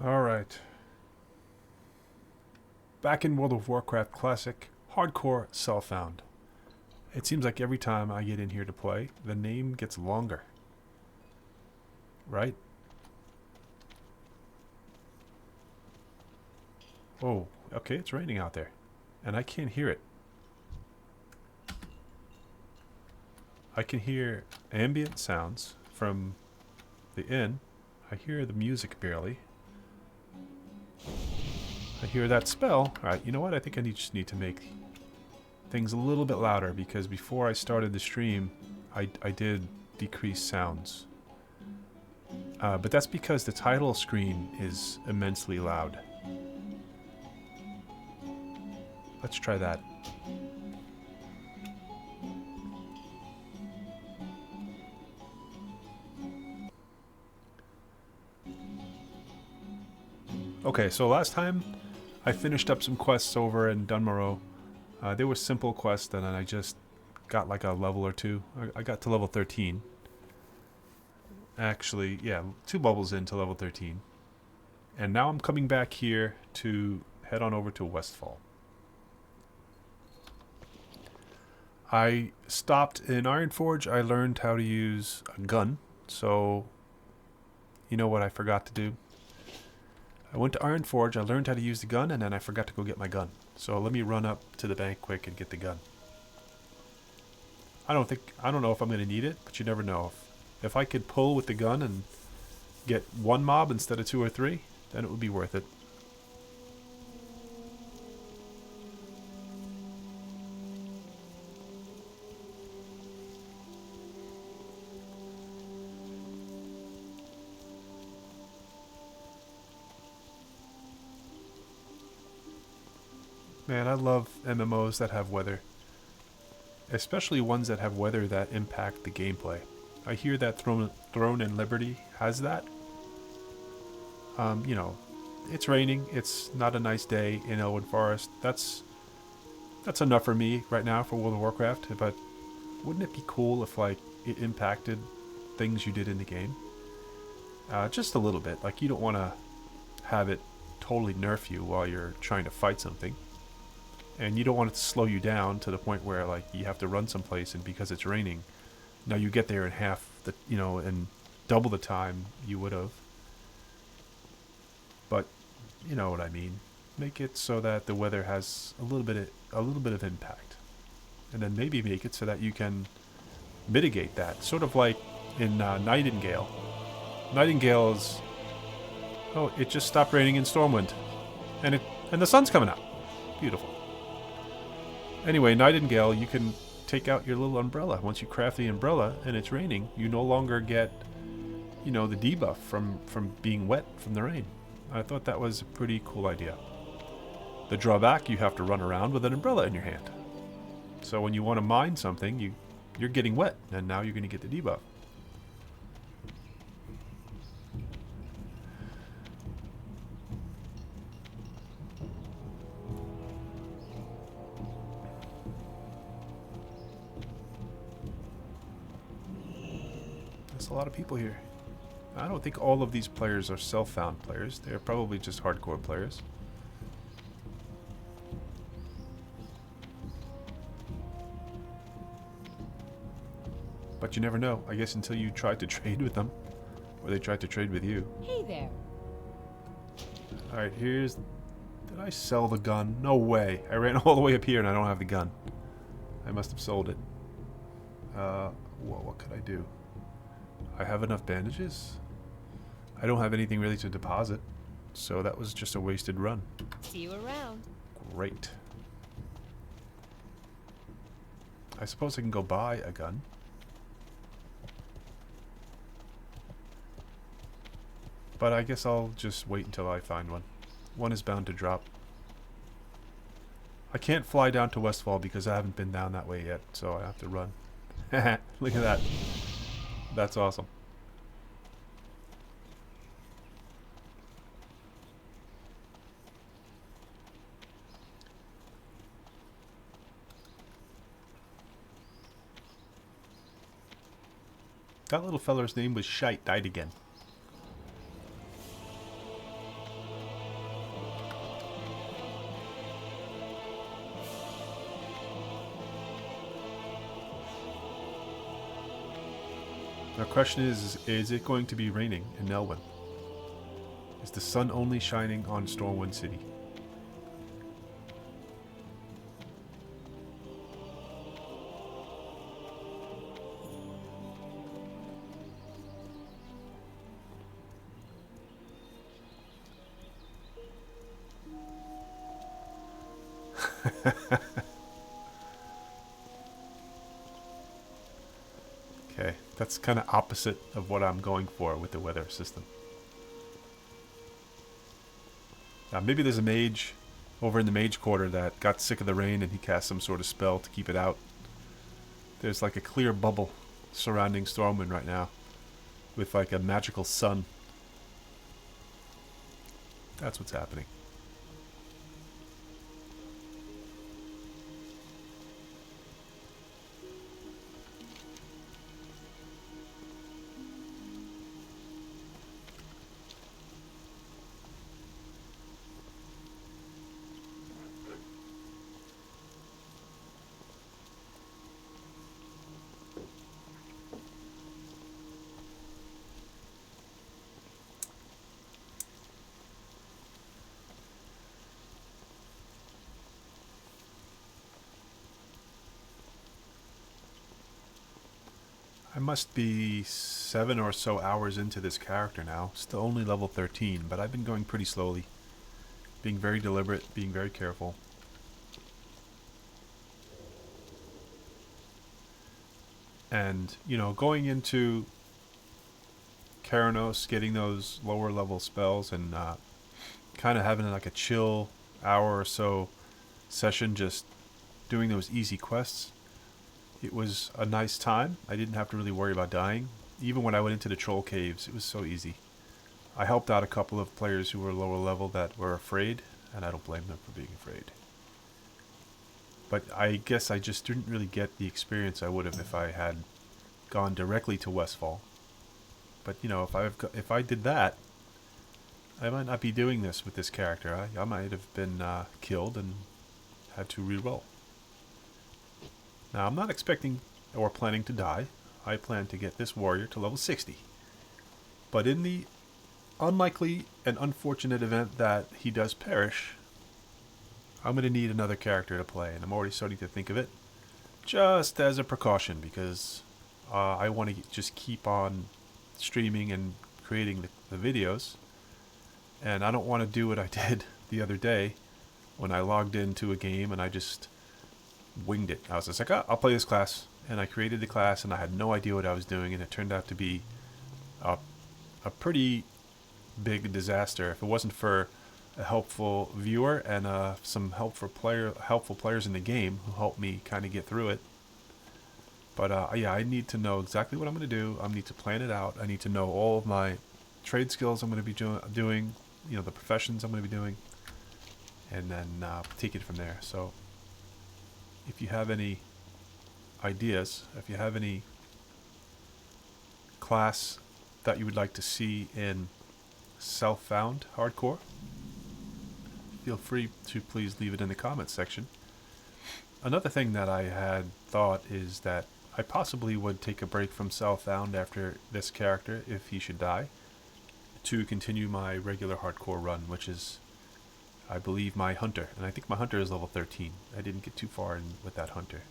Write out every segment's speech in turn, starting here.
Alright. Back in World of Warcraft Classic, Hardcore Self-Found. It seems like every time I get in here to play, the name gets longer. Right? Oh, okay, it's raining out there. And I can't hear it. I can hear ambient sounds from the inn. I hear the music barely. I hear that spell. Alright, you know what? I think I just need to make things a little bit louder because before I started the stream, I did decrease sounds. But that's because the title screen is immensely loud. Let's try that. Okay, so last time I finished up some quests over in Dunmorrow. They were simple quests, and then I just got like a level or two. I got to level 13. Actually, yeah, 2 bubbles into level 13. And now I'm coming back here to head on over to Westfall. I stopped in Ironforge. I learned how to use a gun. So, you know what I forgot to do? I went to Ironforge, I learned how to use the gun, and then I forgot to go get my gun. So let me run up to the bank quick and get the gun. I don't know if I'm going to need it, but you never know. If I could pull with the gun and get 1 mob instead of 2 or 3, then it would be worth it. Man, I love MMOs that have weather. Especially ones that have weather that impact the gameplay. I hear that Throne and Liberty has that. You know, it's raining. It's not a nice day in Elwood Forest. That's enough for me right now for World of Warcraft. But wouldn't it be cool if like it impacted things you did in the game? Just a little bit. Like you don't want to have it totally nerf you while you're trying to fight something. And you don't want it to slow you down to the point where like you have to run someplace and because it's raining, now you get there in half the, in double the time you would have. But you know what I mean. Make it so that the weather has a little bit of impact, and then maybe make it so that you can mitigate that. Sort of like in Nightingale. Nightingale is, oh, it just stopped raining in Stormwind, and the sun's coming out. Beautiful. Anyway, Nightingale, you can take out your little umbrella. Once you craft the umbrella and it's raining, you no longer get, the debuff from being wet from the rain. I thought that was a pretty cool idea. The drawback, you have to run around with an umbrella in your hand. So when you want to mine something, you're getting wet, and now you're going to get the debuff. There's a lot of people here. I don't think all of these players are self-found players. They're probably just hardcore players. But you never know, I guess, until you try to trade with them. Or they try to trade with you. Hey there. Alright, here's... Did I sell the gun? No way. I ran all the way up here and I don't have the gun. I must have sold it. What could I do? I have enough bandages? I don't have anything really to deposit. So that was just a wasted run. See you around. Great. I suppose I can go buy a gun. But I guess I'll just wait until I find one. One is bound to drop. I can't fly down to Westfall because I haven't been down that way yet, so I have to run. Look at that. That's awesome. That little feller's name was Shite, died again. question is it going to be raining in Nelwyn? Is the sun only shining on Stormwind City? Okay, that's kind of opposite of what I'm going for with the weather system. Now maybe there's a mage over in the mage quarter that got sick of the rain and he cast some sort of spell to keep it out. There's like a clear bubble surrounding Stormwind right now with like a magical sun. That's what's happening. I must be 7 or so hours into this character now. Still only level 13, but I've been going pretty slowly. Being very deliberate, being very careful. And, you know, going into Keranos, getting those lower level spells and kind of having like a chill hour or so session just doing those easy quests. It was a nice time. I didn't have to really worry about dying. Even when I went into the troll caves, it was so easy. I helped out a couple of players who were lower level that were afraid, and I don't blame them for being afraid. But I guess I just didn't really get the experience I would have if I had gone directly to Westfall. But you know, if I did that, I might not be doing this with this character. I might have been killed and had to re-roll. Now, I'm not expecting or planning to die. I plan to get this warrior to level 60. But in the unlikely and unfortunate event that he does perish, I'm going to need another character to play, and I'm already starting to think of it. Just as a precaution, because I want to just keep on streaming and creating the videos. And I don't want to do what I did the other day when I logged into a game and I just winged it. I was just like, oh, I'll play this class, and I created the class and I had no idea what I was doing, and it turned out to be a pretty big disaster. If it wasn't for a helpful viewer and some helpful players in the game who helped me kind of get through it. But yeah, I need to know exactly what I'm going to do. I need to plan it out. I need to know all of my trade skills I'm going to be doing, you know, the professions I'm going to be doing, and then take it from there. So if you have any ideas, if you have any class that you would like to see in self-found hardcore, feel free to please leave it in the comments section. Another thing that I had thought is that I possibly would take a break from self-found after this character, if he should die, to continue my regular hardcore run, which is, I believe, my hunter. And I think my hunter is level 13. I didn't get too far in with that hunter.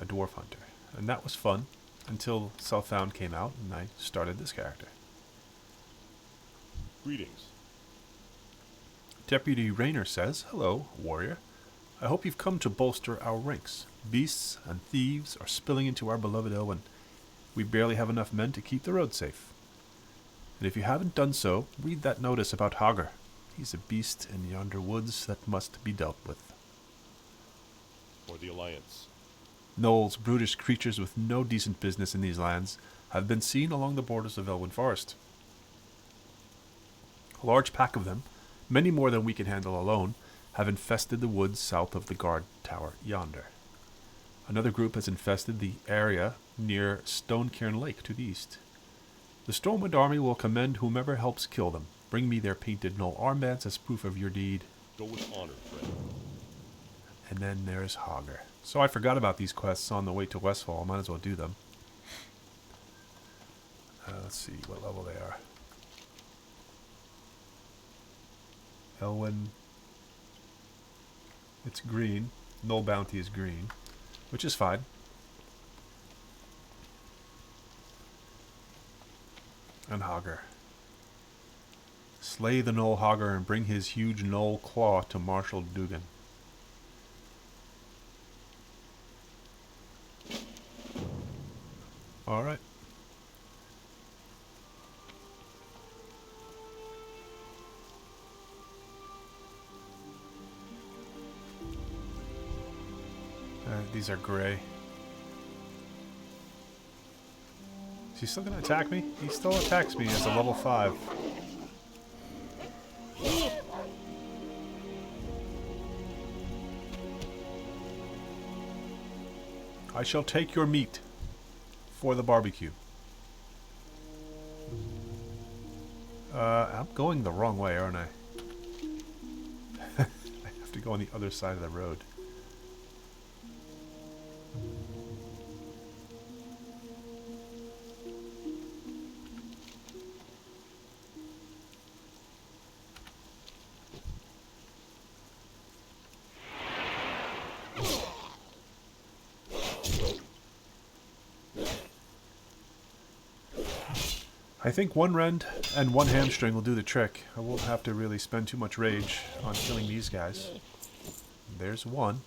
A dwarf hunter. And that was fun until Self-Found came out and I started this character. Greetings. Deputy Rayner says, "Hello, warrior. I hope you've come to bolster our ranks. Beasts and thieves are spilling into our beloved Elwyn. We barely have enough men to keep the road safe. And if you haven't done so, read that notice about Hagar. He's a beast in yonder woods that must be dealt with." For the Alliance. Gnolls, brutish creatures with no decent business in these lands, have been seen along the borders of Elwyn Forest. A large pack of them, many more than we can handle alone, have infested the woods south of the guard tower yonder. Another group has infested the area near Stonecairn Lake to the east. The Stormwind army will commend whomever helps kill them. Bring me their painted Gnoll armbands as proof of your deed. Go with honor, friend. And then there's Hagar. So I forgot about these quests on the way to Westfall. I might as well do them. Let's see what level they are. Elwyn. It's green. Null Bounty is green, which is fine. And Hogger. Slay the Null Hogger and bring his huge Null Claw to Marshal Dugan. Alright. These are gray. Is he still going to attack me? He still attacks me as a level 5. I shall take your meat for the barbecue. I'm going the wrong way, aren't I? I have to go on the other side of the road. I think one rend and one hamstring will do the trick. I won't have to really spend too much rage on killing these guys. There's one.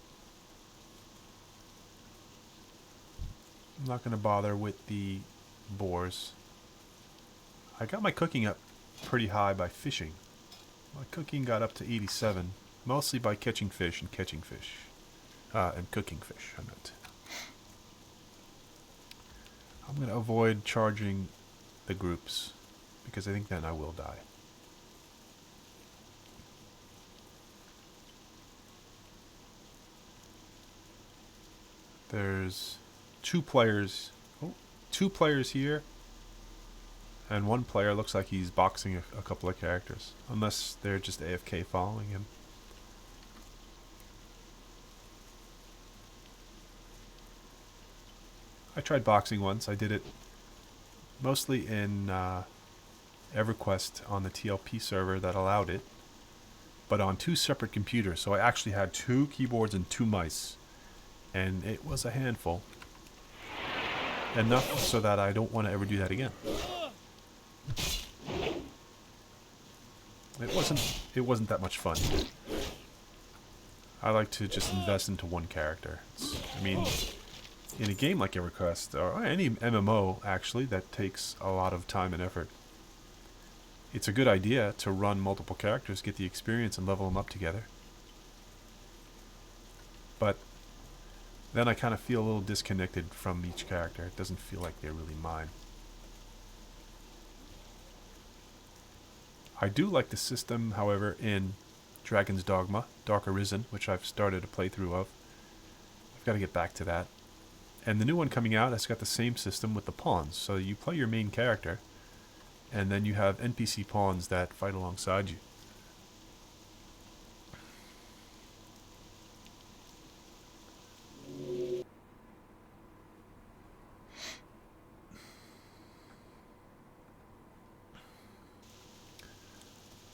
I'm not going to bother with the boars. I got my cooking up pretty high by fishing. My cooking got up to 87, mostly by catching fish and catching fish. And cooking fish, I meant. I'm going to avoid charging the groups, because I think then I will die. There's two players here, and one player looks like he's boxing a couple of characters, unless they're just AFK following him. I tried boxing once. I did it mostly in EverQuest on the TLP server that allowed it, but on 2 separate computers. So I actually had 2 keyboards and 2 mice, and it was a handful. Enough so that I don't want to ever do that again. It wasn't that much fun. I like to just invest into one character. I mean, in a game like EverQuest, or any MMO actually, that takes a lot of time and effort, it's a good idea to run multiple characters, get the experience, and level them up together. But then I kind of feel a little disconnected from each character. It doesn't feel like they're really mine. I do like the system, however, in Dragon's Dogma, Dark Arisen, which I've started a playthrough of. I've got to get back to that. And the new one coming out has got the same system with the pawns. So you play your main character, and then you have NPC pawns that fight alongside you.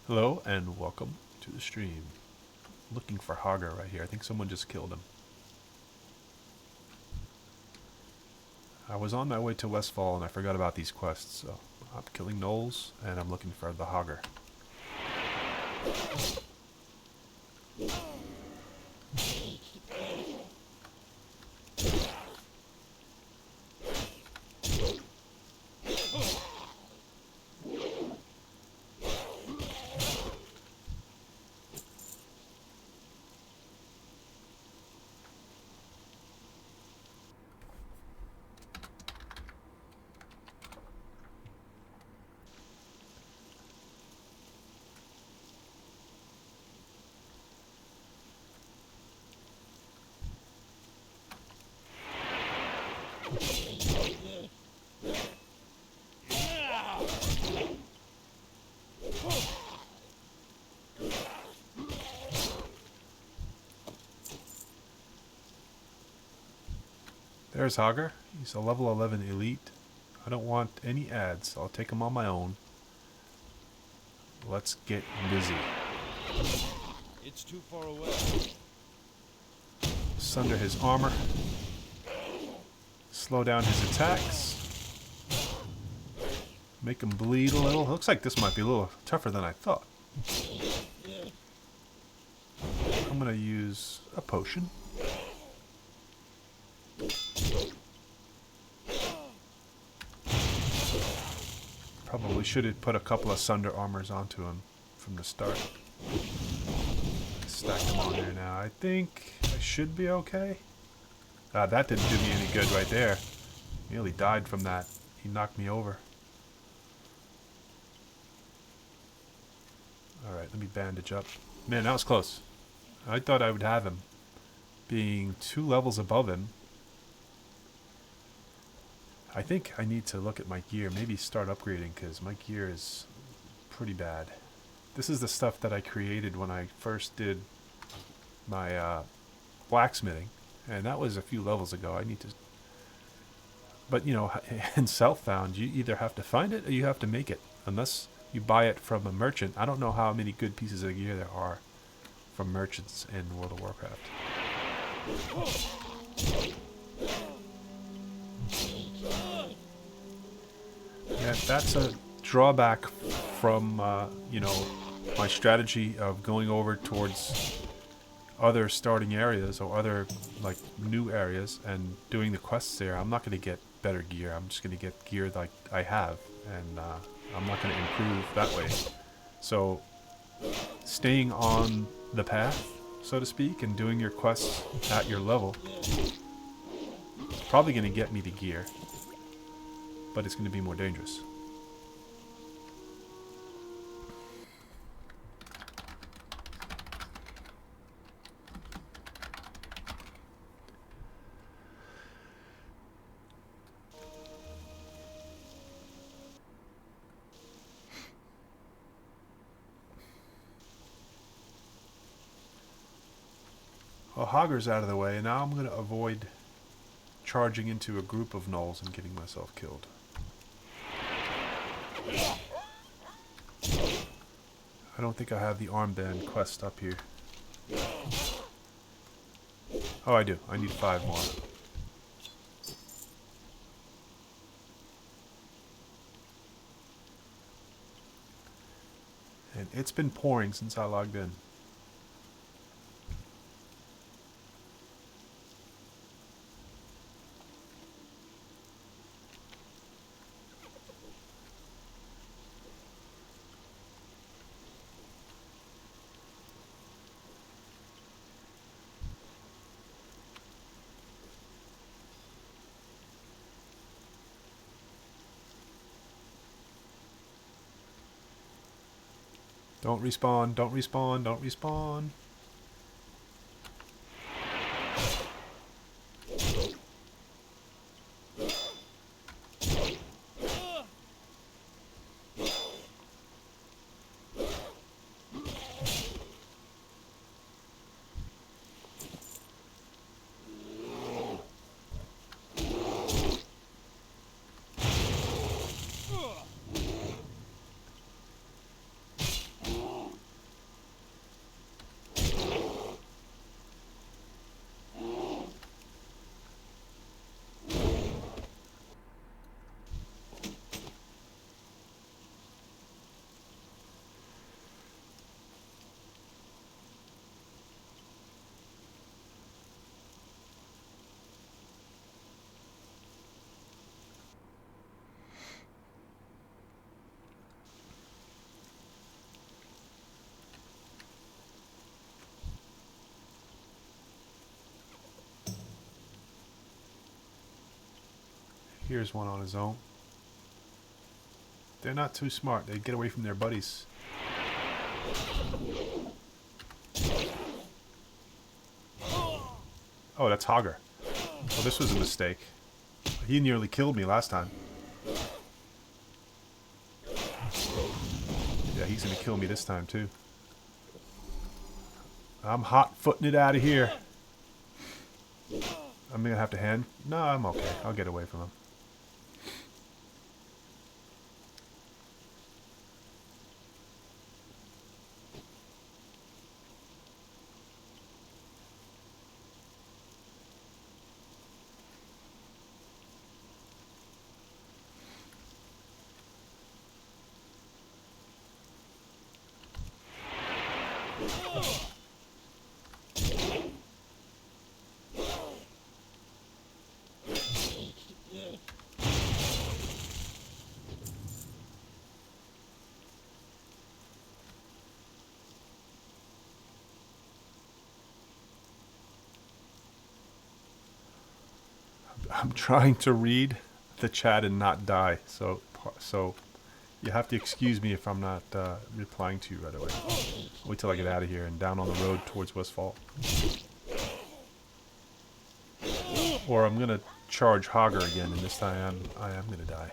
Hello, and welcome to the stream. Looking for Hogger right here. I think someone just killed him. I was on my way to Westfall and I forgot about these quests, so I'm killing gnolls and I'm looking for the Hogger. There's Hogger. He's a level 11 elite. I don't want any ads. I'll take them on my own. Let's get busy. It's too far away. Sunder his armor. Slow down his attacks. Make him bleed a little. Looks like this might be a little tougher than I thought. I'm going to use a potion. Probably should have put a couple of Sunder armors onto him from the start. Stack them on there now. I think I should be okay. That didn't do me any good right there. Nearly died from that. He knocked me over. Alright, let me bandage up. Man, that was close. I thought I would have him. Being 2 levels above him. I think I need to look at my gear. Maybe start upgrading because my gear is pretty bad. This is the stuff that I created when I first did my blacksmithing. And that was a few levels ago. I need to... But, you know, in Southbound, you either have to find it or you have to make it. Unless you buy it from a merchant. I don't know how many good pieces of gear there are from merchants in World of Warcraft. Yeah, that's a drawback from, you know, my strategy of going over towards other starting areas or other, like, new areas and doing the quests there. I'm not going to get better gear. I'm just going to get gear like I have, and I'm not going to improve that way. So, staying on the path, so to speak, and doing your quests at your level is probably going to get me the gear, but it's going to be more dangerous. Well, Hogger's out of the way, and now I'm going to avoid charging into a group of gnolls and getting myself killed. I don't think I have the armband quest up here. Oh, I do. I need 5 more. And it's been pouring since I logged in. Don't respawn, don't respawn, don't respawn. Here's one on his own. They're not too smart. They get away from their buddies. Oh, that's Hogger. Well, this was a mistake. He nearly killed me last time. Yeah, he's gonna kill me this time too. I'm hot-footing it out of here. I'm gonna have to hand... No, I'm okay. I'll get away from him. I'm trying to read the chat and not die, so you have to excuse me if I'm not replying to you right away. Wait till I get out of here and down on the road towards Westfall. Or I'm gonna charge Hogger again, and this time I am gonna die.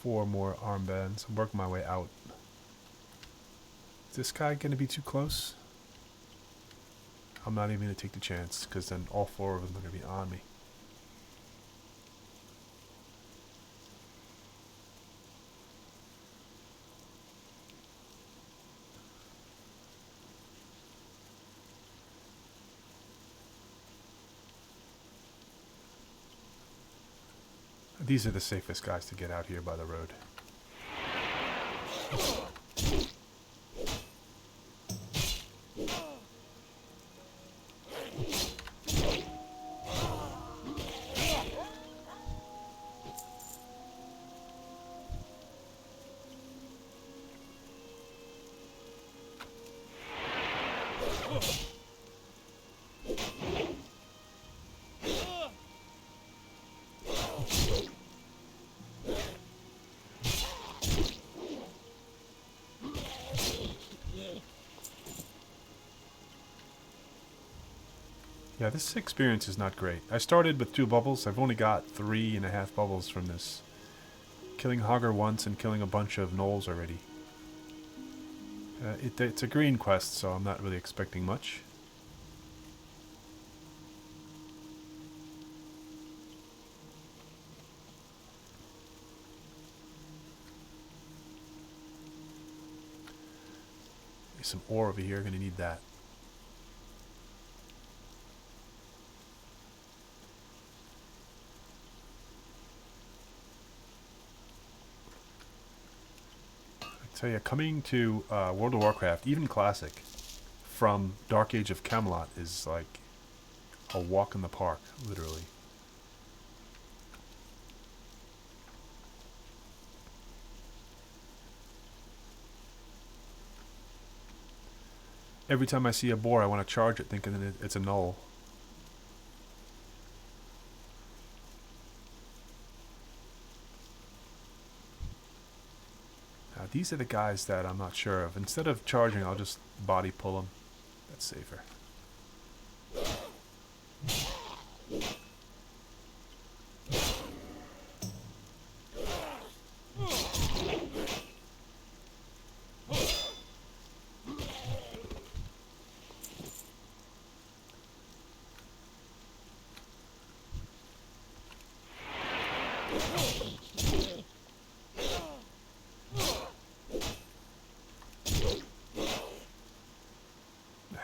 4 more armbands. I'm working my way out. Is this guy gonna be too close? I'm not even gonna take the chance, because then all 4 of them are gonna be on me. These are the safest guys to get out here by the road. Yeah, this experience is not great. I started with 2 bubbles. I've only got 3.5 bubbles from this. Killing Hogger once and killing a bunch of gnolls already. It's a green quest, so I'm not really expecting much. There's some ore over here, gonna need that. So yeah, coming to World of Warcraft, even Classic, from Dark Age of Camelot is like a walk in the park, literally. Every time I see a boar, I want to charge it thinking that it's a gnoll. These are the guys that I'm not sure of. Instead of charging, I'll just body pull them. That's safer.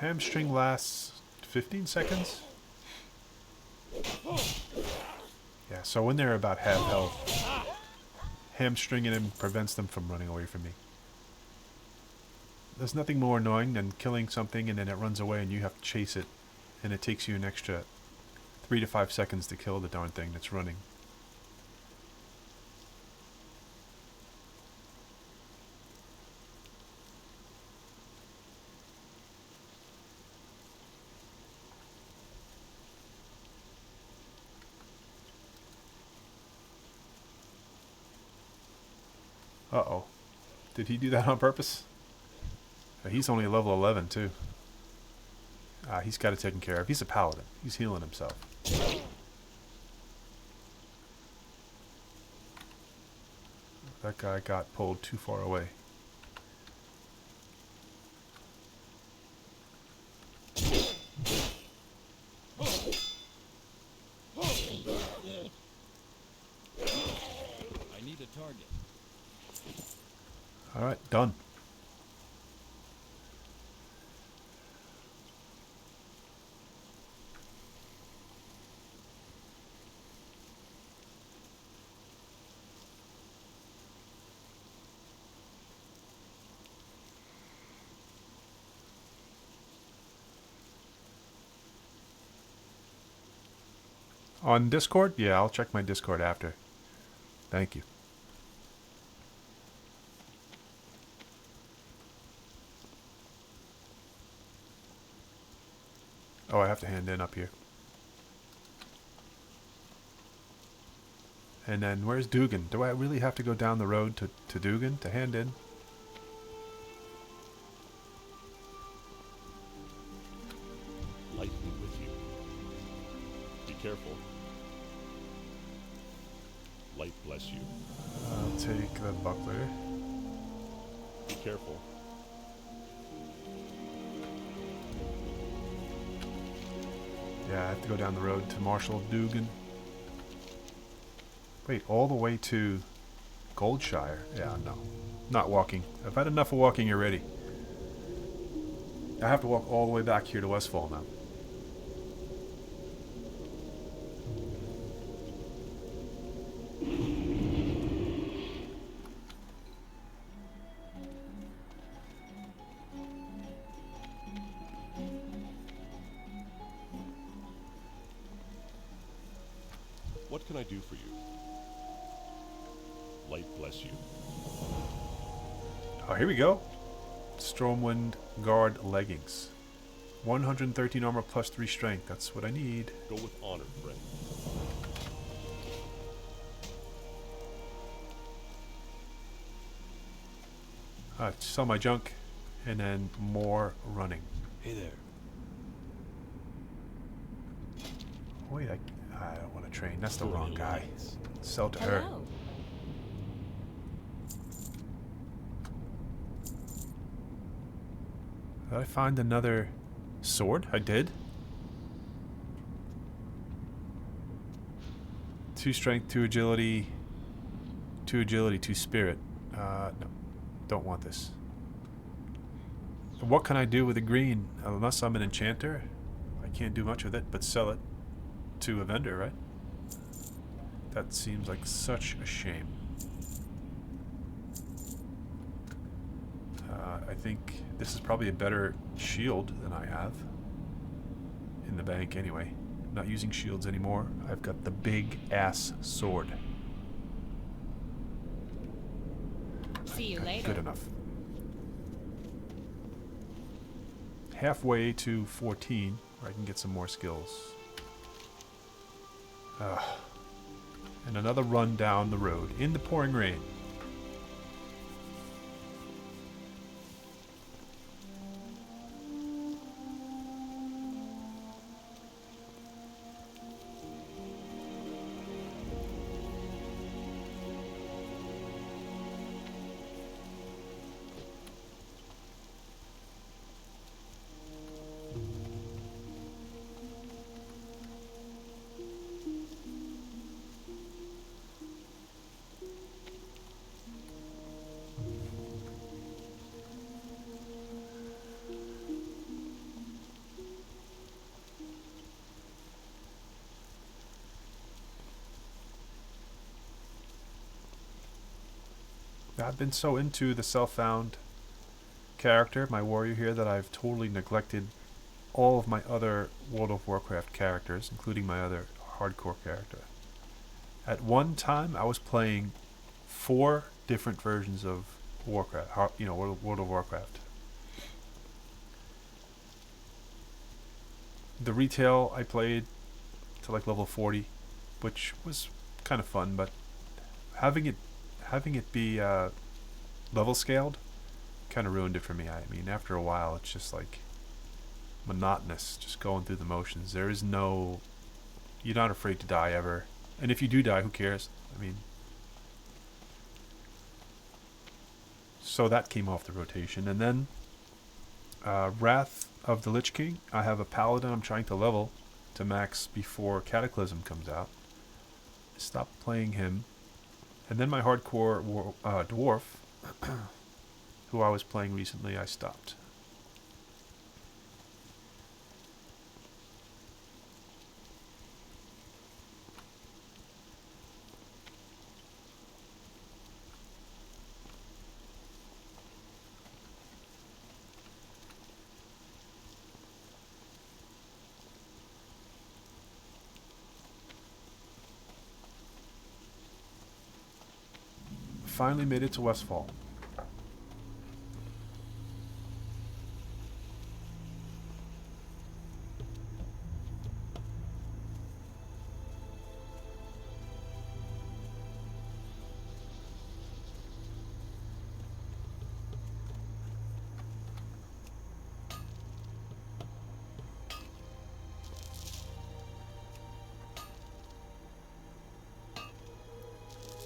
Hamstring lasts 15 seconds. Yeah, so when they're about half health, hamstringing them prevents them from running away from me. There's nothing more annoying than killing something and then it runs away and you have to chase it, and it takes you an extra 3 to 5 seconds to kill the darn thing that's running. Uh-oh. Did he do that on purpose? He's only level 11, too. He's got it taken care of. He's a paladin. He's healing himself. That guy got pulled too far away. I need a target. Alright, done. On Discord? Yeah, I'll check my Discord after. Thank you. Oh, I have to hand in up here. And then where's Dugan? Do I really have to go down the road to Dugan to hand in? Light be with you. Be careful. Light bless you. I'll take the buckler. Be careful. Yeah, I have to go down the road to Marshal Dugan. Wait, all the way to Goldshire? Yeah, no. Not walking. I've had enough of walking already. I have to walk all the way back here to Westfall now. What can I do for you? Light bless you. Oh, here we go. Stormwind Guard leggings. 113 armor plus 3 strength. That's what I need. Go with honor, friend. Sell my junk. And then more running. Hey there. Wait, I don't want to train. That's the wrong guy. Lights. Sell to her. Hello. Did I find another sword? I did. 2 strength, 2 agility, 2 spirit. No, don't want this. What can I do with a green? Unless I'm an enchanter, I can't do much with it, but sell it to a vendor, right? That seems like such a shame. I think this is probably a better shield than I have. In the bank anyway. Not using shields anymore. I've got the big ass sword. See you Good later. enough. Halfway to 14, where I can get some more skills. And another run down the road in the pouring rain. I've been so into the self-found character, my warrior here, that I've totally neglected all of my other World of Warcraft characters, including my other hardcore character. At one time, I was playing 4 different versions of Warcraft, World of Warcraft. The retail I played to like level 40, which was kind of fun, but having it be level scaled kind of ruined it for me. I mean, after a while, it's just like monotonous, just going through the motions. There is no, you're not afraid to die ever, and if you do die, who cares? I mean, so that came off the rotation, and then Wrath of the Lich King. I have a paladin I'm trying to level to max before Cataclysm comes out. Stopped playing him. And then my hardcore dwarf, who I was playing recently, I stopped. finally made it to Westfall.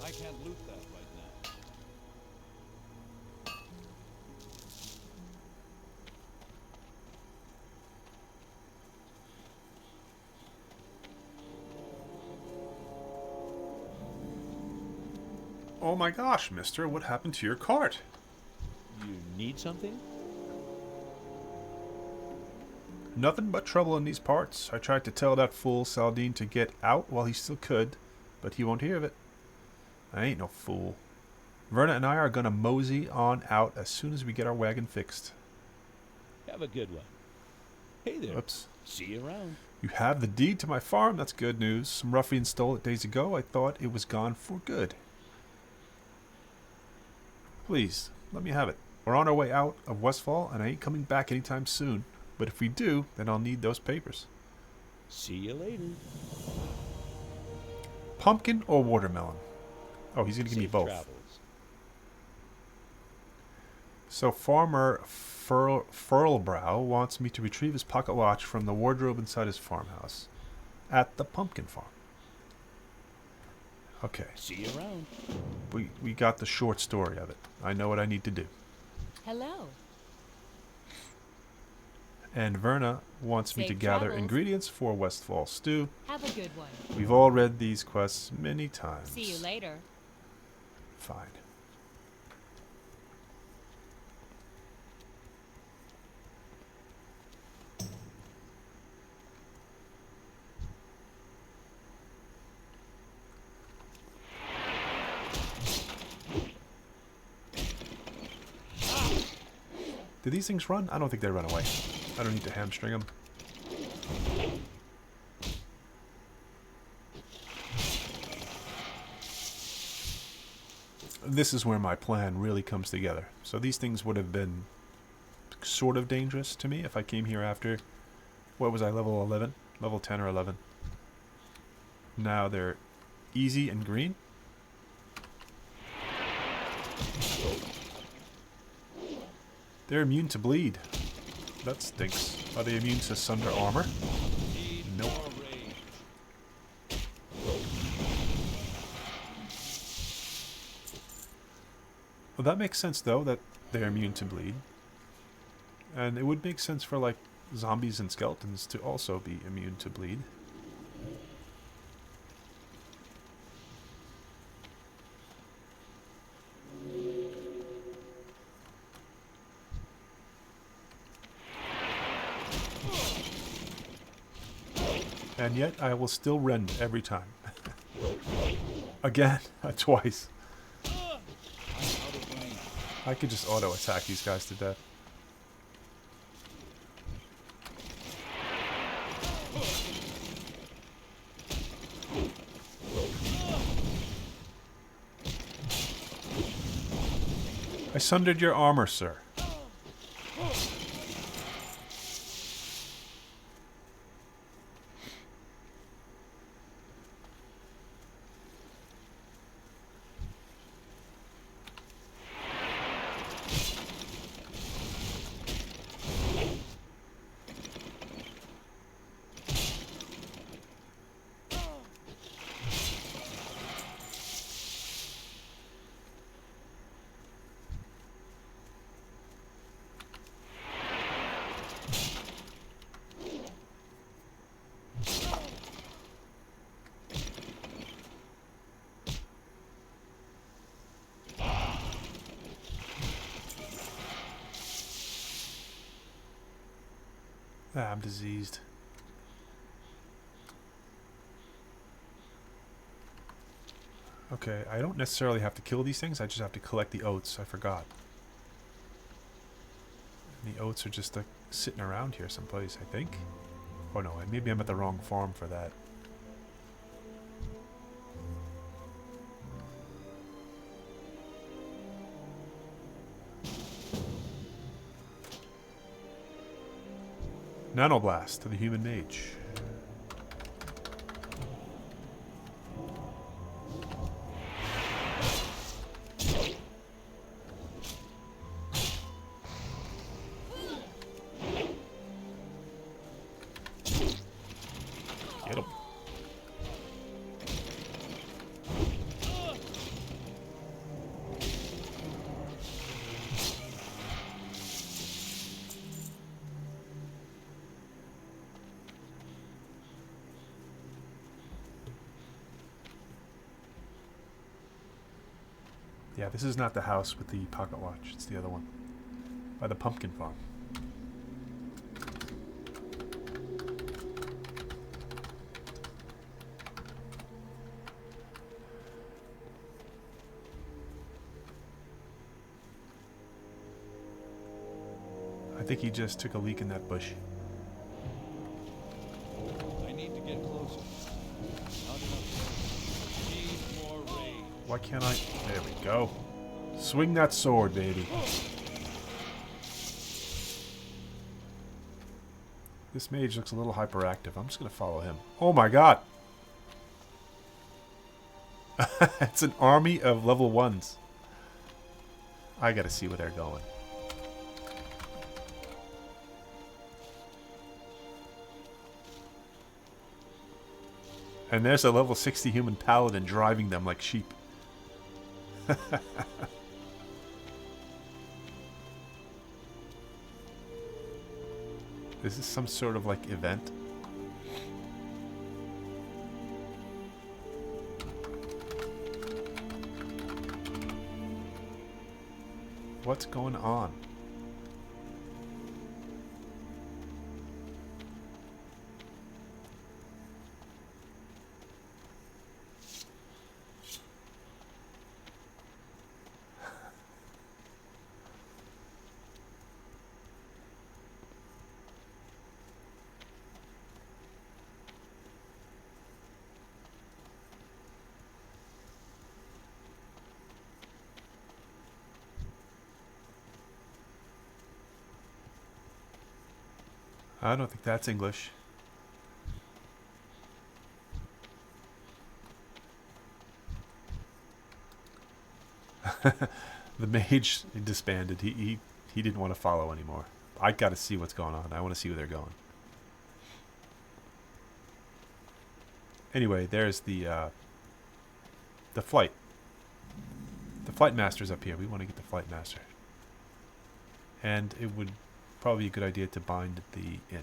I can't loot that right now. Oh my gosh, mister, what happened to your cart? You need something? Nothing but trouble in these parts. I tried to tell that fool Saldine to get out while he still could, but he won't hear of it. I ain't no fool. Verna and I are gonna mosey on out as soon as we get our wagon fixed. Have a good one. Hey there. Oops. See you around. You have the deed to my farm? That's good news. Some ruffian stole it days ago. I thought it was gone for good. Please, let me have it. We're on our way out of Westfall, and I ain't coming back anytime soon. But if we do, then I'll need those papers. See you later. Pumpkin or watermelon? Oh, he's going to give me Safe both. travels. So Farmer Furlbrow wants me to retrieve his pocket watch from the wardrobe inside his farmhouse at the pumpkin farm. Okay, See you around. we got the short story of it. I know what I need to do. Hello. And Verna wants me to Safe gather travels. ingredients for Westfall stew. Have a good one. We've all read these quests many times. See you later. Fine. Do these things run? I don't think they run away. I don't need to hamstring them. This is where my plan really comes together. So these things would have been sort of dangerous to me if I came here after, what was I, level 11? Level 10 or 11. Now they're easy and green. They're immune to bleed. That stinks. Are they immune to sunder armor? Need Nope. more rage. Well, that makes sense, though, that they're immune to bleed. And it would make sense for, like, zombies and skeletons to also be immune to bleed. And yet, I will still rend every time. Again, twice. I'm out of range. I could just auto-attack these guys to death. I sundered your armor, sir. Ah, I'm diseased. Okay, I don't necessarily have to kill these things, I just have to collect the oats. I forgot. And the oats are just sitting around here someplace, I think. Oh no, maybe I'm at the wrong farm for that. Nanoblast to the human mage. Get him. Yeah, this is not the house with the pocket watch. It's the other one. By the pumpkin farm. I think he just took a leak in that bush. I need to get closer. Not enough. Need more range. Why can't I? There we go. Swing that sword, baby. This mage looks a little hyperactive. I'm just going to follow him. Oh my god! It's an army of level 1s. I gotta see where they're going. And there's a level 60 human paladin driving them like sheep. Is this some sort of like event? What's going on? I don't think that's English. The mage disbanded. He didn't want to follow anymore. I got to see what's going on. I want to see where they're going. Anyway, there's the flight. The flight master's up here. We want to get the flight master. And it would probably be a good idea to bind the inn.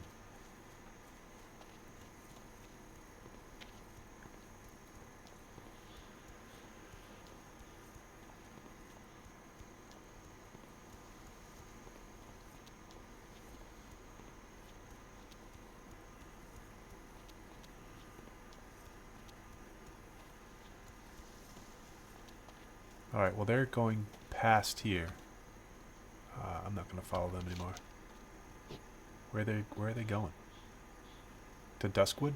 Alright, well they're going past here. I'm not going to follow them anymore. Where are they going? To Duskwood?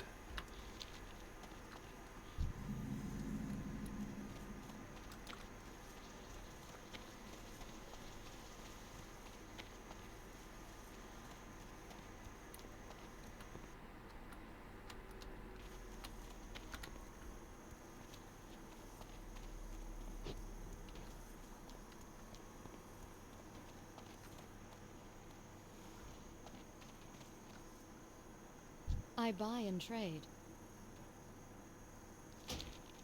I buy and trade.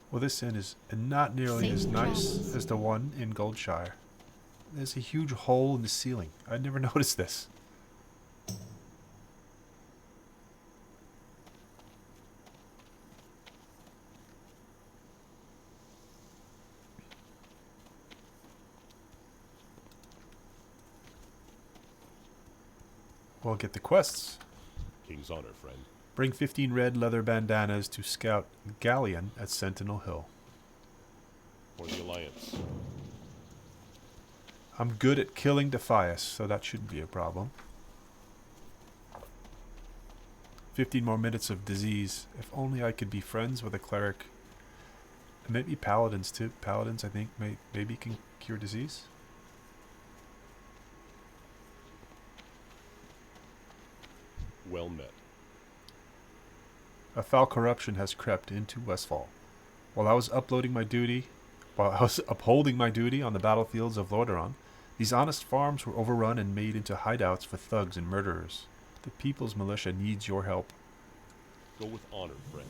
Well, this inn is not nearly Safe as nice travels. as the one in Goldshire. There's a huge hole in the ceiling. I'd never noticed this. We'll get the quests. King's honor, friend. Bring 15 red leather bandanas to scout Galleon at Sentinel Hill. For the Alliance. I'm good at killing Defias, so that shouldn't be a problem. 15 more minutes of disease. If only I could be friends with a cleric. And maybe paladins too. Paladins, I think, maybe can cure disease. Well met. A foul corruption has crept into Westfall. While I was upholding my duty on the battlefields of Lordaeron, these honest farms were overrun and made into hideouts for thugs and murderers. The people's militia needs your help. Go with honor, friend.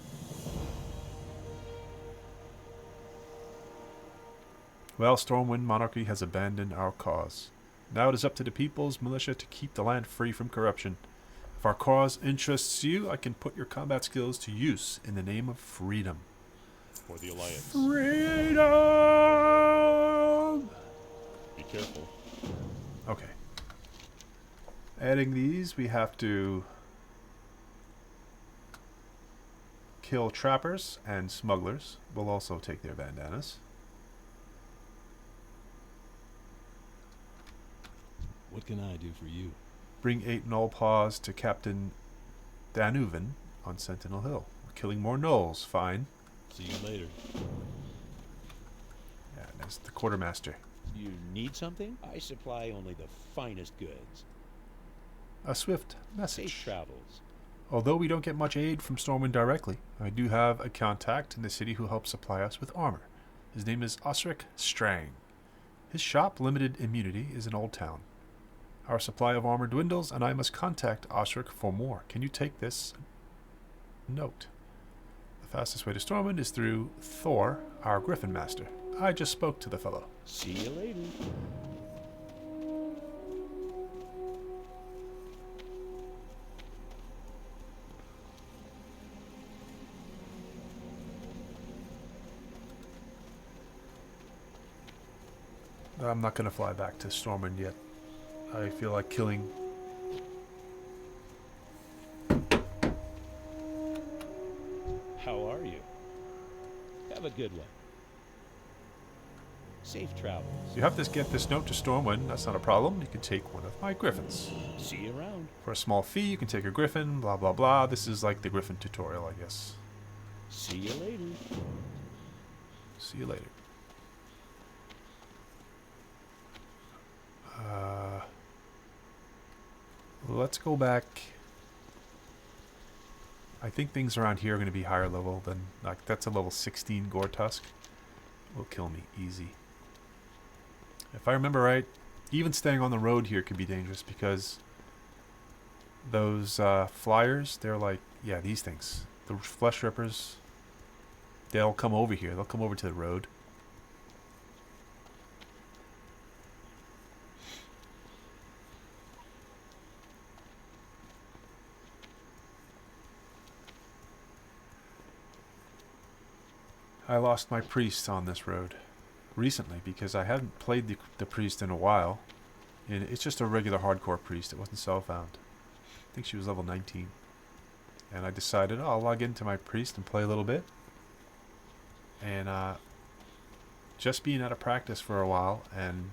Well, Stormwind Monarchy has abandoned our cause. Now it is up to the people's militia to keep the land free from corruption. If our cause interests you, I can put your combat skills to use in the name of freedom. For the Alliance. Freedom! Be careful. Okay. Adding these, we have to kill trappers and smugglers. We'll also take their bandanas. What can I do for you? Bring 8 Null Paws to Captain Danuven on Sentinel Hill. We're killing more Gnolls. Fine. See you later. Yeah, that's the quartermaster. You need something? I supply only the finest goods. A swift Safe message. travels. Although we don't get much aid from Stormwind directly, I do have a contact in the city who helps supply us with armor. His name is Osric Strang. His shop, Limited Immunity, is in Old Town. Our supply of armor dwindles, and I must contact Osric for more. Can you take this note? The fastest way to Stormwind is through Thor, our Griffin Master. I just spoke to the fellow. See you later. I'm not going to fly back to Stormwind yet. I feel like killing... How are you? Have a good one. Safe travels. You have to get this note to Stormwind. That's not a problem. You can take one of my griffins. See you around. For a small fee, you can take a griffin, blah, blah, blah. This is like the griffin tutorial, I guess. See you later. See you later. Let's go back. I think things around here are going to be higher level than... Like, that's a level 16 Gore Tusk. Will kill me easy. If I remember right, even staying on the road here could be dangerous because those flyers, they're like, yeah, these things. The flesh rippers, they'll come over here. They'll come over to the road. I lost my priest on this road recently because I hadn't played the priest in a while. And it's just a regular hardcore priest. It wasn't self-found. I think she was level 19. And I decided, oh, I'll log into my priest and play a little bit. And just being out of practice for a while and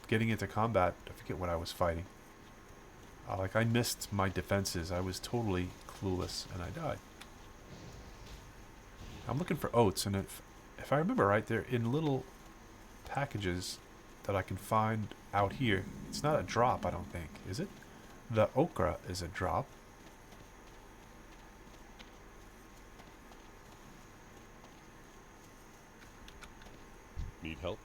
getting into combat, I forget what I was fighting. Like, I missed my defenses. I was totally clueless and I died. I'm looking for oats, and if I remember right, they're in little packages that I can find out here. It's not a drop, I don't think, is it? The okra is a drop. Need help?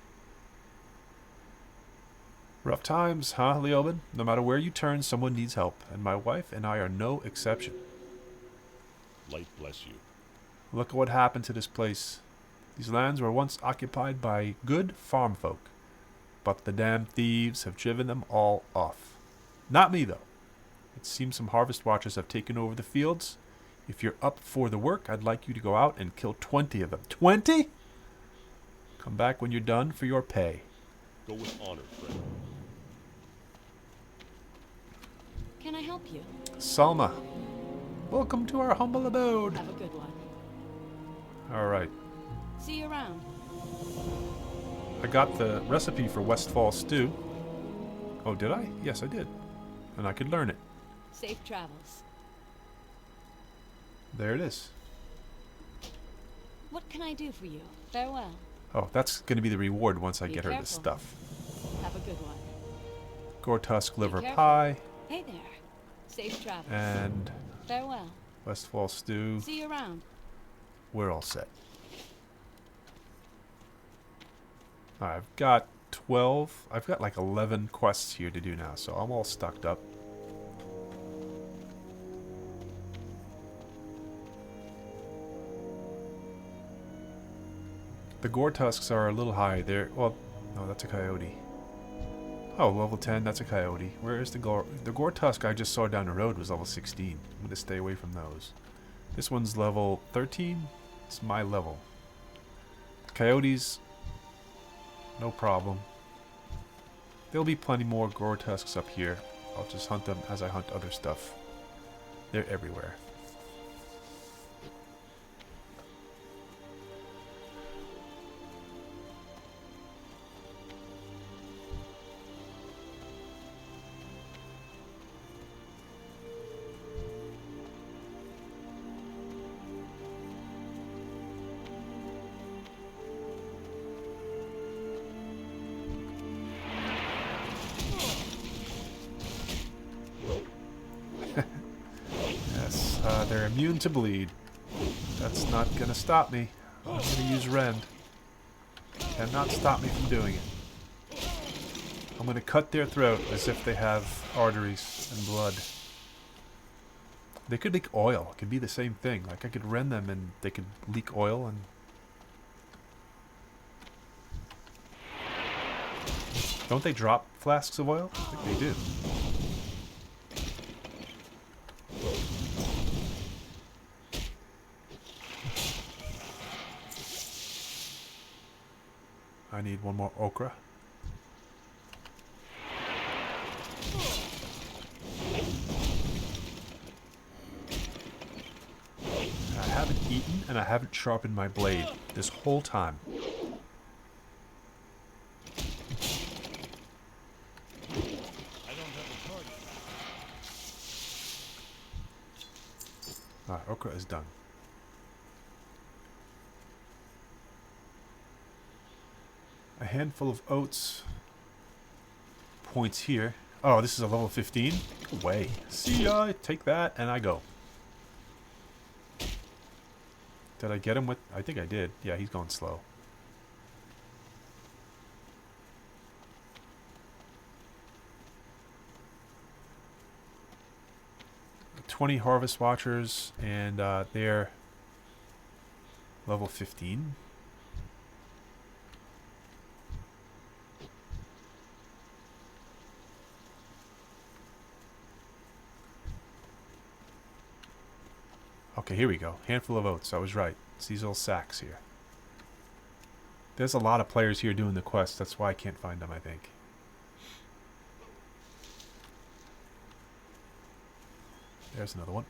Rough times, huh, Leoben? No matter where you turn, someone needs help, and my wife and I are no exception. Light bless you. Look at what happened to this place. These lands were once occupied by good farm folk, but the damn thieves have driven them all off. Not me, though. It seems some harvest watchers have taken over the fields. If you're up for the work, I'd like you to go out and kill 20 of them. 20? Come back when you're done for your pay. Go with honor, friend. Can I help you? Salma, welcome to our humble abode. Have a good one. All right. See you around. I got the recipe for Westfall stew. Oh, did I? Yes, I did. And I could learn it. Safe travels. There it is. What can I do for you? Farewell. Oh, that's going to be the reward once I Be get her this careful. stuff. Have a good one. Gore Tusk liver careful. pie Hey there. Safe travels. and Farewell. Westfall stew. See you around. We're all set. Alright, I've got 12. I've got like 11 quests here to do now, so I'm all stocked up. The gore tusks are a little high. They're, well, no, that's a coyote. Oh, level 10, that's a coyote. Where is the gore? The gore tusk I just saw down the road was level 16. I'm going to stay away from those. This one's level 13. It's my level. Coyotes, no problem. There'll be plenty more gore tusks up here. I'll just hunt them as I hunt other stuff. They're everywhere. Yes, they're immune to bleed. That's not gonna stop me. I'm gonna use Rend. Cannot stop me from doing it. I'm gonna cut their throat as if they have arteries and blood. They could leak oil. It could be the same thing. Like I could rend them and they could leak oil and... Don't they drop flasks of oil? I think they do. I need one more okra. I haven't eaten and I haven't sharpened my blade this whole time. I don't have a target. Alright, okra is done. A handful of oats. Points here. Oh, this is a level 15? Go away. See ya, take that, and I go. Did I get him with... I think I did. Yeah, he's going slow. $20 Harvest Watchers, and they're level 15. Okay, here we go. Handful of oats. I was right. It's these little sacks here. There's a lot of players here doing the quest. That's why I can't find them, I think. There's another one.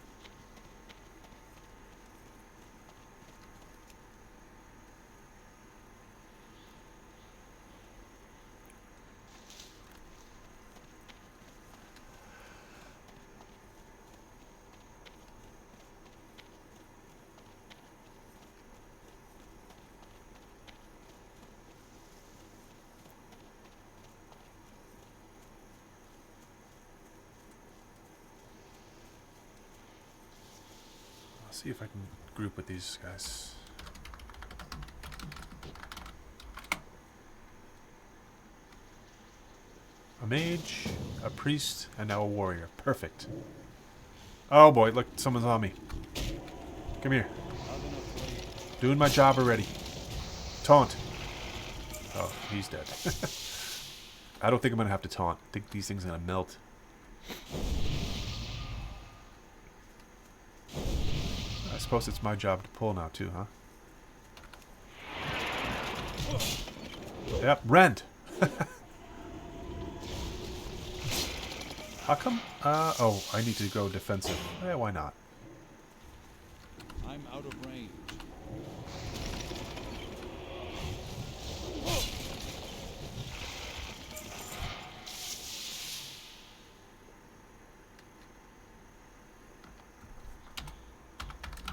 See if I can group with these guys. A mage, a priest, and now a warrior. Perfect. Oh boy, look, someone's on me. Come here. Doing my job already. Taunt. Oh, he's dead. I don't think I'm going to have to taunt. I think these things are going to melt. I suppose it's my job to pull now too, huh? Yep, Rend! How come? Oh, I need to go defensive. Eh, why not? I'm out of range.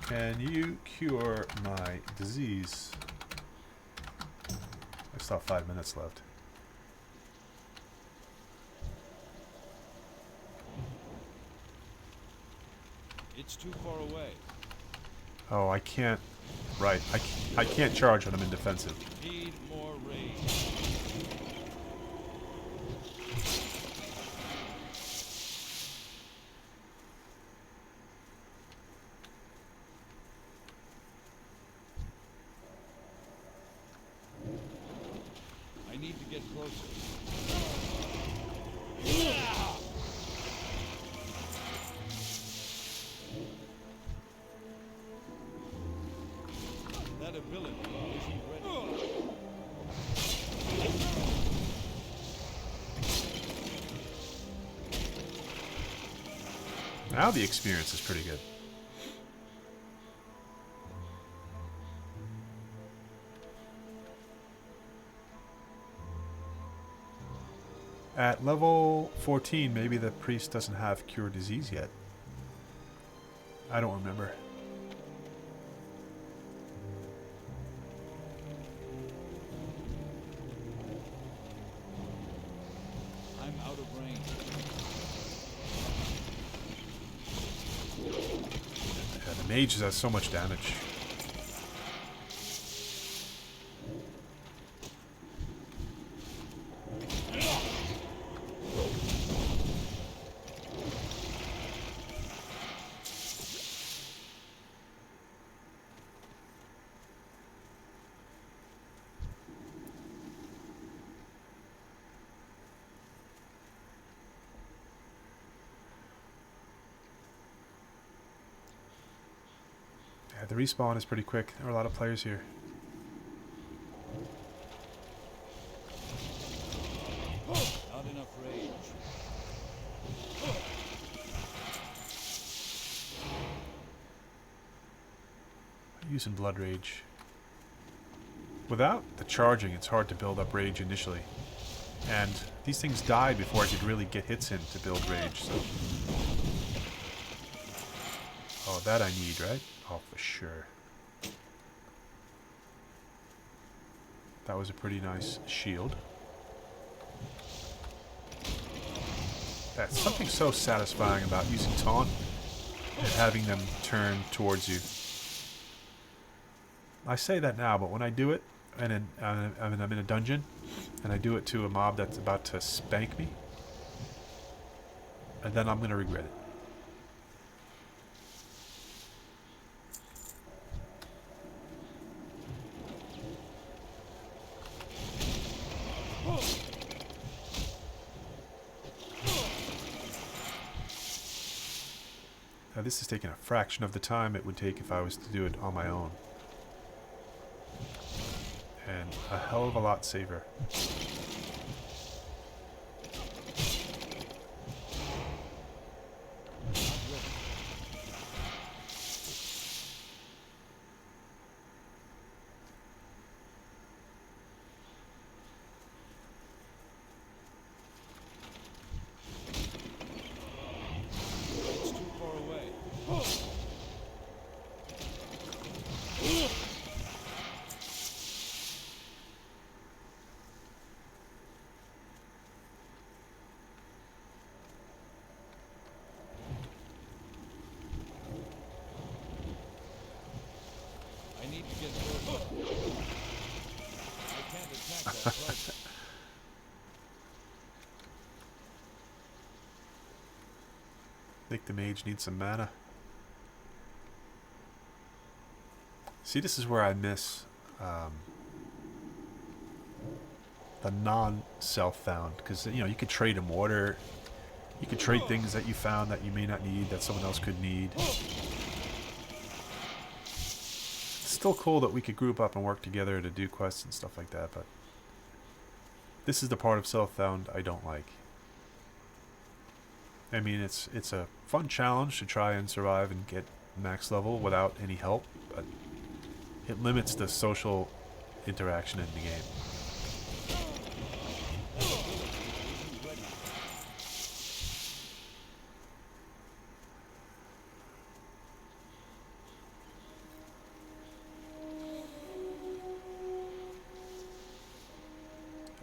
Can you cure my disease? I still have 5 minutes left. It's too far away. Oh, I can't. Right. I can't charge when I'm in defensive. Need more rage. I need to get closer. That ability isn't ready. Now the experience is pretty good. At level 14, maybe the priest doesn't have cure disease yet. I don't remember. I'm out of range. Yeah, the mage does so much damage. Yeah, the respawn is pretty quick. There are a lot of players here. Not enough rage. I'm using blood rage. Without the charging, it's hard to build up rage initially. And these things died before I could really get hits in to build rage, so... Oh, that I need, right? Oh, for sure. That was a pretty nice shield. That's something so satisfying about using taunt and having them turn towards you. I say that now, but when I do it, and I'm in a dungeon, and I do it to a mob that's about to spank me, and then I'm going to regret it. Now this is taking a fraction of the time it would take if I was to do it on my own. And a hell of a lot safer. It's too far away. I need to get closer. I can't attack that target. I think the mage needs some mana. See, this is where I miss the non-self-found, because you know you could trade them water, you could trade things that you found that you may not need that someone else could need. It's still cool that we could group up and work together to do quests and stuff like that, but this is the part of self-found I don't like. I mean, it's a fun challenge to try and survive and get max level without any help, but it limits the social interaction in the game.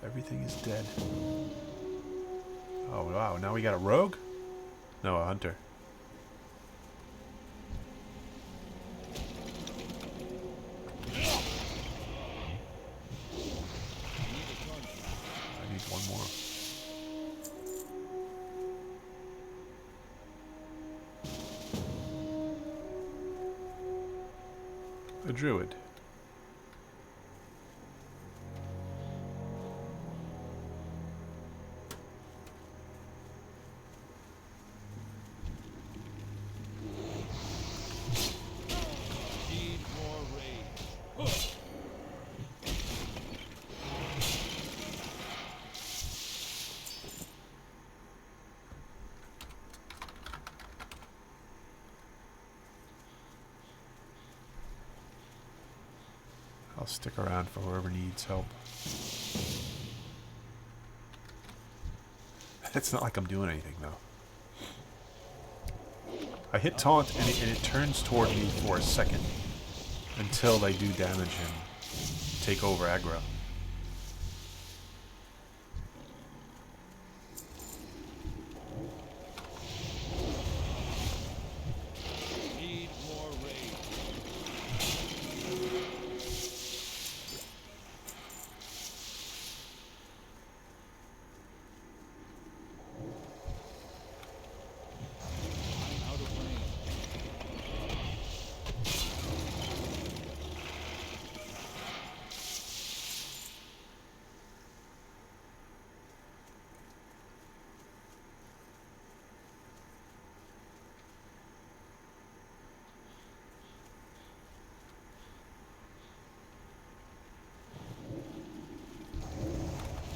Everything is dead. Oh wow, now we got a rogue? No, a hunter. A druid. Need more rage. I'll stick around for whoever needs help. It's not like I'm doing anything, though. I hit taunt, and it turns toward me for a second. Until they do damage and take over aggro. Need more rage. I'm out of range.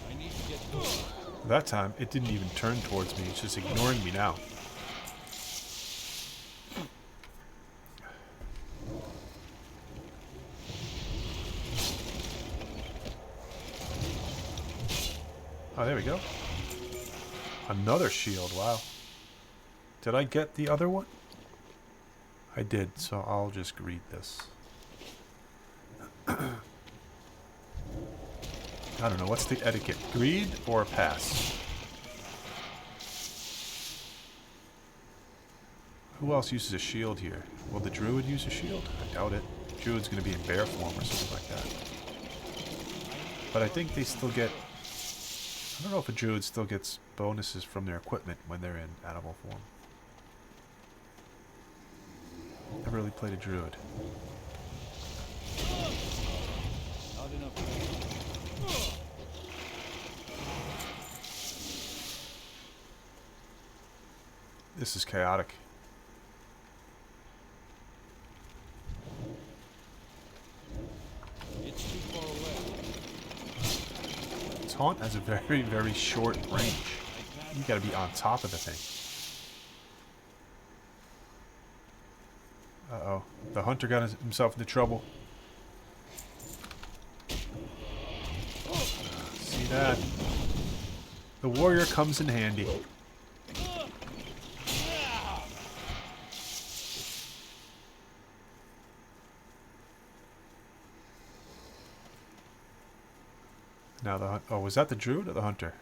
I need to get close. That time, it didn't even turn towards me. It's just ignoring me now. Oh, there we go. Another shield, wow. Did I get the other one? I did, so I'll just read this. I don't know, what's the etiquette? Greed or pass? Who else uses a shield here? Will the druid use a shield? I doubt it. Druid's going to be in bear form or something like that. But I think they still get... I don't know if a druid still gets bonuses from their equipment when they're in animal form. Never really played a druid. Not enough range. This is chaotic. It's too far away. Taunt has a very, very short range. You gotta be on top of the thing. Uh-oh. The hunter got himself into trouble. See that? The warrior comes in handy. Now the oh, was that the druid or the hunter?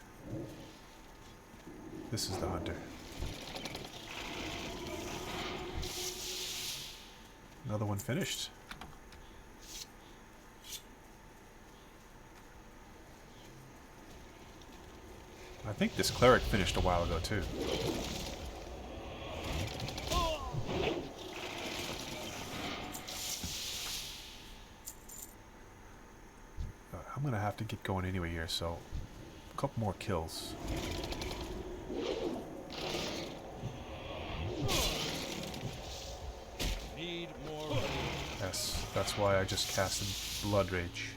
This is the hunter. Another one finished. I think this cleric finished a while ago too. I'm gonna have to get going anyway here, so a couple more kills. Need more rage. Yes, that's why I just casted Blood Rage.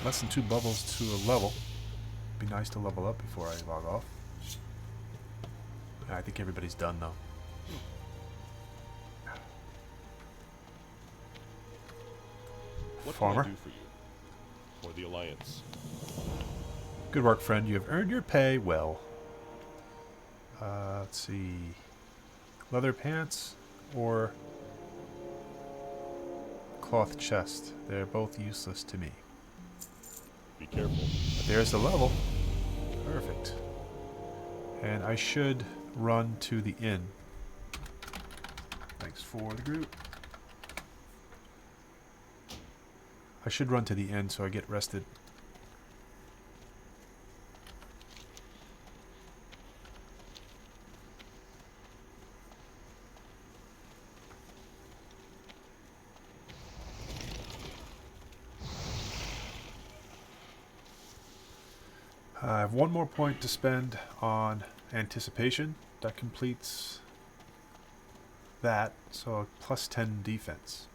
Less than 2 bubbles to a level. Be nice to level up before I log off. I think everybody's done though. What Farmer? can I do for you? For the Alliance? Good work, friend. You have earned your pay well. Let's see. Leather pants or cloth chest. They're both useless to me. Be careful. But there's the level. Perfect. And I should run to the inn. Thanks for the group. I should run to the end so I get rested. I have one more point to spend on anticipation. That completes that, so plus 10 defense.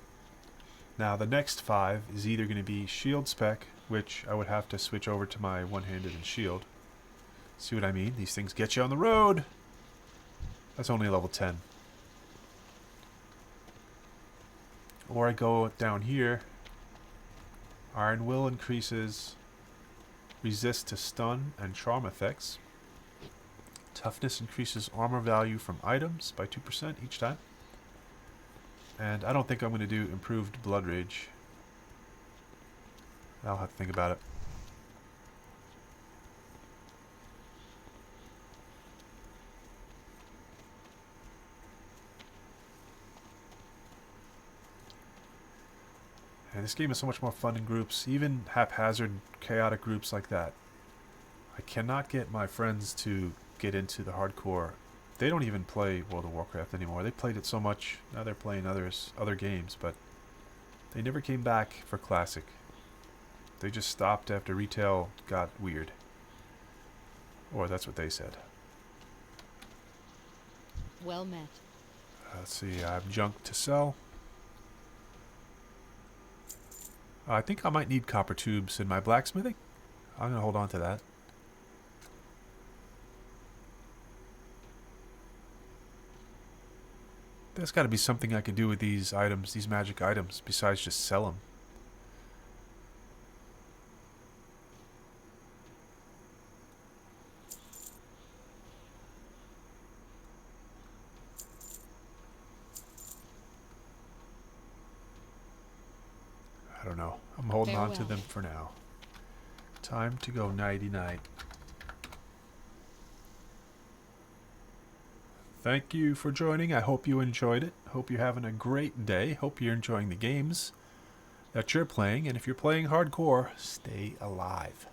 Now the next 5 is either going to be shield spec, which I would have to switch over to my one-handed and shield. See what I mean? These things get you on the road! That's only level 10. Or I go down here. Iron Will increases resist to stun and charm effects. Toughness increases armor value from items by 2% each time. And I don't think I'm going to do improved blood rage. I'll have to think about it. And this game is so much more fun in groups, even haphazard, chaotic groups like that. I cannot get my friends to get into the hardcore. They don't even play World of Warcraft anymore. They played it so much. Now they're playing other games, but they never came back for Classic. They just stopped after retail got weird. Or that's what they said. Well met. Let's see, I have junk to sell. I think I might need copper tubes in my blacksmithing. I'm going to hold on to that. There's got to be something I can do with these items, these magic items, besides just sell them. I don't know. I'm holding on to them for now. Time to go nighty-night. Thank you for joining. I hope you enjoyed it. Hope you're having a great day. Hope you're enjoying the games that you're playing. And if you're playing hardcore, stay alive.